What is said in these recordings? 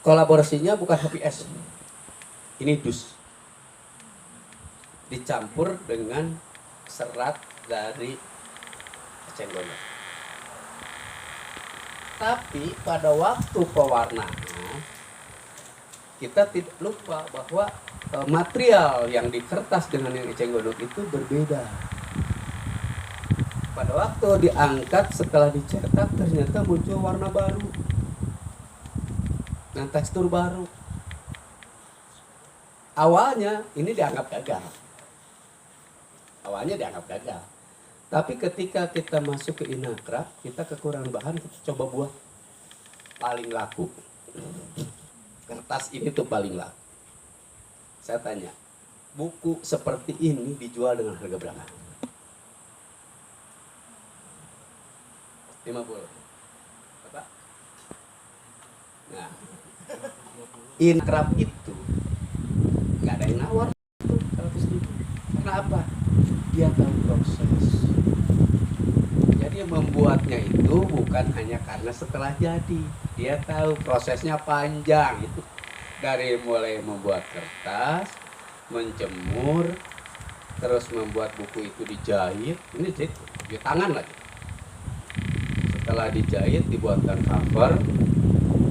kolaborasinya bukan HPS, ini dus dicampur dengan serat dari eceng gondok. Tapi pada waktu pewarnaan kita tidak lupa bahwa material yang di kertas dengan yang eceng gondok itu berbeda. Pada waktu diangkat setelah dicetak ternyata muncul warna baru dan tekstur baru. Awalnya ini dianggap gagal. Tapi ketika kita masuk ke Inakraf, kita kekurangan bahan, kita coba buat paling laku. Kertas ini tuh paling laku. Saya tanya, buku seperti ini dijual dengan harga berapa? 50. Bapak? Nah, Inakraf itu nggak ada yang nawar tuh 100.000. Karena apa? Dia tahu proses. Jadi yang membuatnya itu bukan hanya karena setelah jadi. Dia tahu prosesnya panjang itu. Dari mulai membuat kertas, menjemur, terus membuat buku itu dijahit. Ini di tangan lagi. Setelah dijahit dibuatkan cover.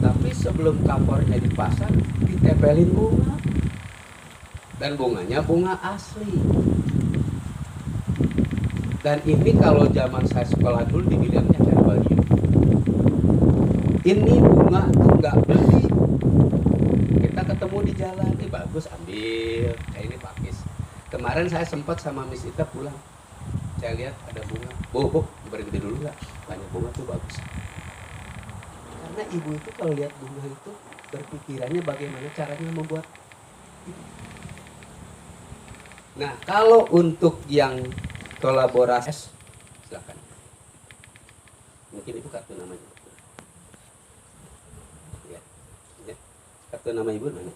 Tapi sebelum covernya dipasang, ditempelin bunga. Dan bunganya bunga asli. Dan ini kalau zaman saya sekolah dulu dibilangnya herbarium. Ini bunga nggak beli. Kita ketemu di jalan, ini bagus ambil. Kayak ini pakis. Kemarin saya sempat sama Miss Ita pulang. Saya lihat ada bunga. Bu, berhenti dulu nggak? Banyak bunga tuh bagus. Karena ibu itu kalau lihat bunga itu berpikirannya bagaimana caranya membuat. Nah, kalau untuk yang kolaborasi, silakan. Mungkin itu kartu namanya. Ya. Kartu nama ibu mana?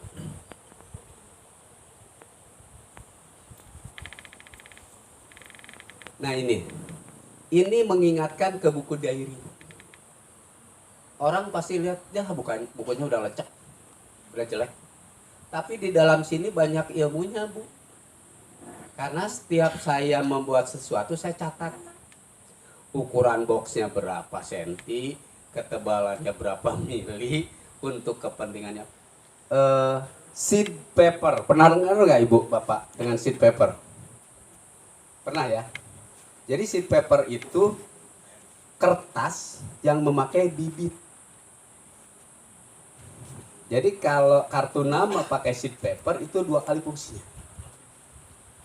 Nah ini mengingatkan ke buku diary. Orang pasti lihat, ya bukunya udah lecek, udah jelek. Tapi di dalam sini banyak ilmunya, Bu. Karena setiap saya membuat sesuatu, saya catat. Ukuran boxnya berapa senti, ketebalannya berapa mili, untuk kepentingannya. Seed paper, pernah dengar nggak Ibu, Bapak, dengan seed paper? Pernah ya? Jadi seed paper itu kertas yang memakai bibit. Jadi kalau kartu nama pakai seed paper itu 2 kali fungsinya.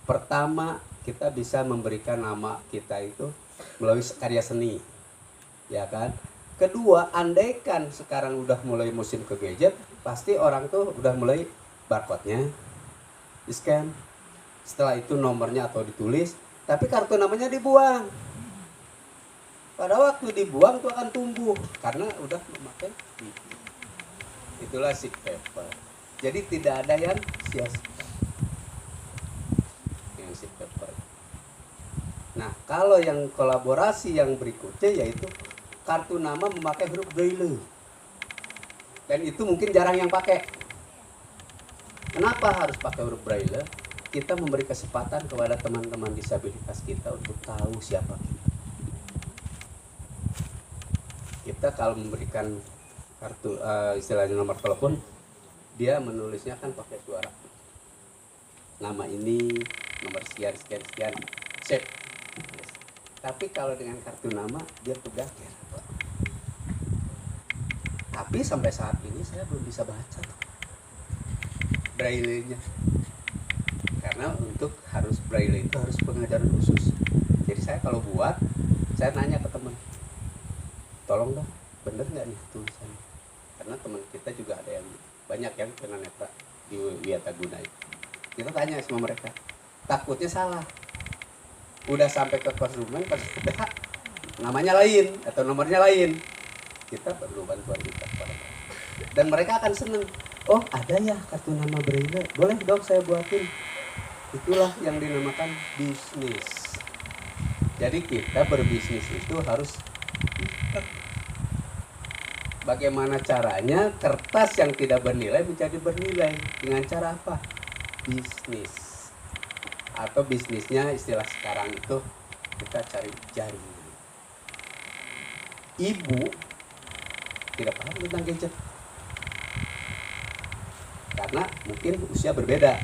Pertama, kita bisa memberikan nama kita itu melalui karya seni, ya kan? Kedua, andaikan sekarang udah mulai musim ke gadget, pasti orang tuh udah mulai barcode-nya di scan. Setelah itu nomornya atau ditulis, tapi kartu namanya dibuang. Pada waktu dibuang itu akan tumbuh karena udah memakai bibit. Itulah seed paper. Jadi tidak ada yang sia-sia. Nah, kalau yang kolaborasi yang berikutnya yaitu kartu nama memakai huruf braille. Dan itu mungkin jarang yang pakai. Kenapa harus pakai huruf braille? Kita memberi kesempatan kepada teman-teman disabilitas kita untuk tahu siapa kita. Kita kalau memberikan kartu istilahnya nomor telepon, dia menulisnya kan pakai suara. Nama ini, nomor sekian, save. Tapi kalau dengan kartu nama dia tugas ya. Tapi sampai saat ini saya belum bisa baca braille-nya. Karena untuk harus braille itu harus pengajaran khusus. Jadi saya kalau buat, saya nanya ke teman, tolong dong, bener nggak nih tulisannya? Karena teman kita juga ada yang banyak yang tunanetra di Wiataguna. Kita tanya sama mereka, takutnya salah. Udah sampai ke konsumen, ternyata namanya lain atau nomornya lain. Kita perlu bantuan kita kepada mereka. Dan mereka akan senang. Oh, ada ya kartu nama braille. Boleh dong saya buatin. Itulah yang dinamakan bisnis. Jadi kita berbisnis itu harus bagaimana caranya kertas yang tidak bernilai menjadi bernilai. Dengan cara apa? Bisnis. Atau bisnisnya istilah sekarang itu kita cari jaringan. Ibu tidak paham tentang gadget karena mungkin usia berbeda.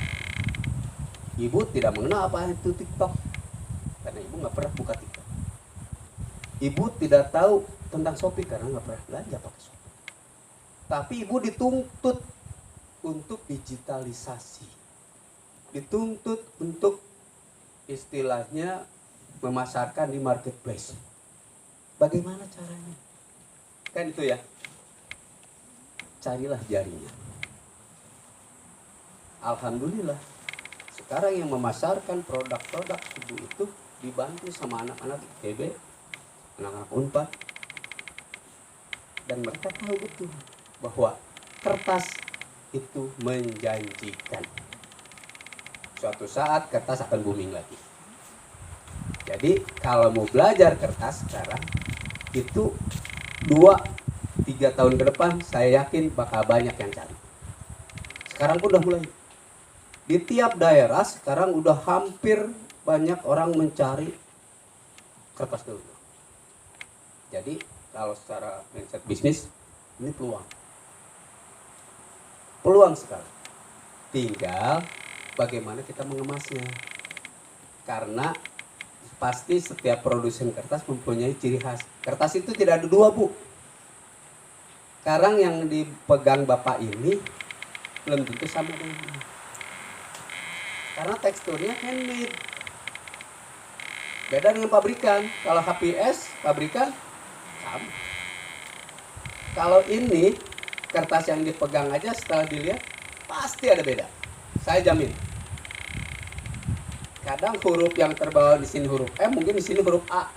Ibu tidak mengenal apa itu TikTok karena ibu nggak pernah buka TikTok. Ibu tidak tahu tentang Shopee karena nggak pernah belanja pakai Shopee. Tapi ibu dituntut untuk digitalisasi, dituntut untuk istilahnya memasarkan di marketplace. Bagaimana caranya? Kan itu ya. Carilah jaringan. Alhamdulillah sekarang yang memasarkan produk-produk ibu itu dibantu sama anak-anak ITB, anak-anak Unpad, dan mereka tahu betul bahwa kertas itu menjanjikan. Suatu saat kertas akan booming lagi. Jadi kalau mau belajar kertas sekarang itu 2-3 tahun ke depan saya yakin bakal banyak yang cari. Sekarang pun udah mulai. Di tiap daerah sekarang udah hampir banyak orang mencari kertas dulu. Jadi kalau secara mindset bisnis ini peluang. Peluang sekali. Tinggal bagaimana kita mengemasnya. Karena pasti setiap produsen kertas mempunyai ciri khas. Kertas itu tidak ada dua, Bu. Sekarang yang dipegang Bapak ini belum tentu sama dengan ini. Karena teksturnya handmade. Beda dengan pabrikan. Kalau HPS pabrikan sama. Kalau ini kertas yang dipegang aja setelah dilihat pasti ada beda. Saya jamin. Kadang huruf yang terbawa di sini huruf M, mungkin di sini huruf A.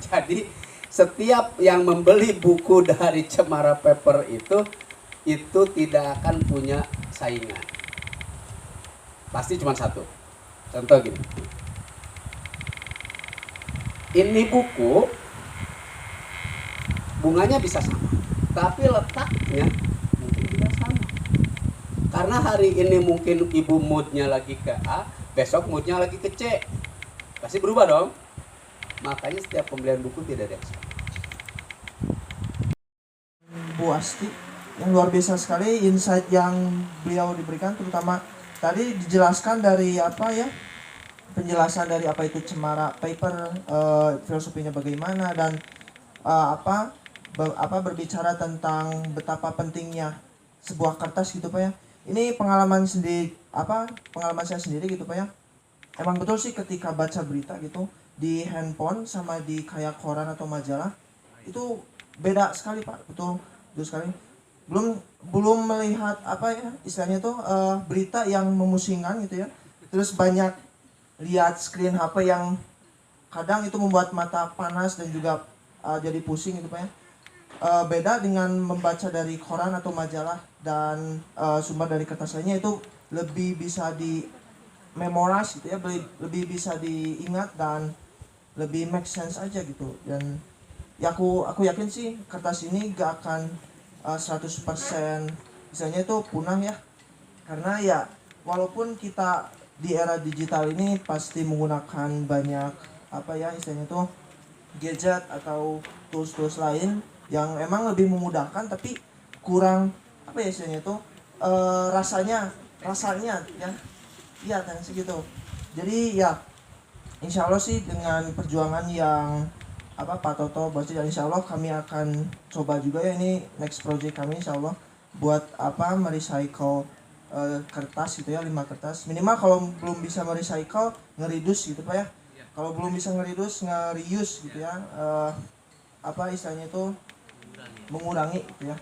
Jadi setiap yang membeli buku dari Cemara Paper itu tidak akan punya saingan. Pasti cuma satu. Contoh gini. Ini buku bunganya bisa sama, tapi letaknya mungkin tidak sama. Karena hari ini mungkin ibu moodnya lagi ke A, besok moodnya lagi ke C. Pasti berubah dong. Makanya setiap pembelian buku tidak ada yang sama. Bu Asti, yang luar biasa sekali insight yang beliau diberikan, terutama tadi dijelaskan dari apa ya, penjelasan dari apa itu Cemara Paper, filosofinya bagaimana, dan berbicara tentang betapa pentingnya sebuah kertas gitu Pak ya. Ini pengalaman saya sendiri gitu Pak ya. Emang betul sih ketika baca berita gitu di handphone sama di kayak koran atau majalah itu beda sekali Pak, betul sekali. Belum melihat apa ya istilahnya tuh berita yang memusingkan gitu ya. Terus banyak lihat screen HP yang kadang itu membuat mata panas dan juga jadi pusing gitu Pak ya. Beda dengan membaca dari koran atau majalah dan sumber dari kertas lainnya, itu lebih bisa di memorize gitu ya, lebih bisa diingat dan lebih make sense aja gitu. Dan ya aku yakin sih kertas ini gak akan 100% misalnya itu punah ya, karena ya walaupun kita di era digital ini pasti menggunakan banyak apa ya istilahnya itu gadget atau tools lain yang emang lebih memudahkan, tapi kurang apa ya istilahnya itu rasanya ya kan segitu. Jadi ya insya Allah sih dengan perjuangan yang Pak Toto Basti, dan insya Allah kami akan coba juga ya, ini next project kami insya Allah buat merecycle kertas gitu ya, 5 kertas minimal. Kalau belum bisa merecycle, nge-reduce gitu Pak ya. Kalau belum bisa nge-reduce, nge-reuse gitu ya, istilahnya itu mengurangi gitu ya.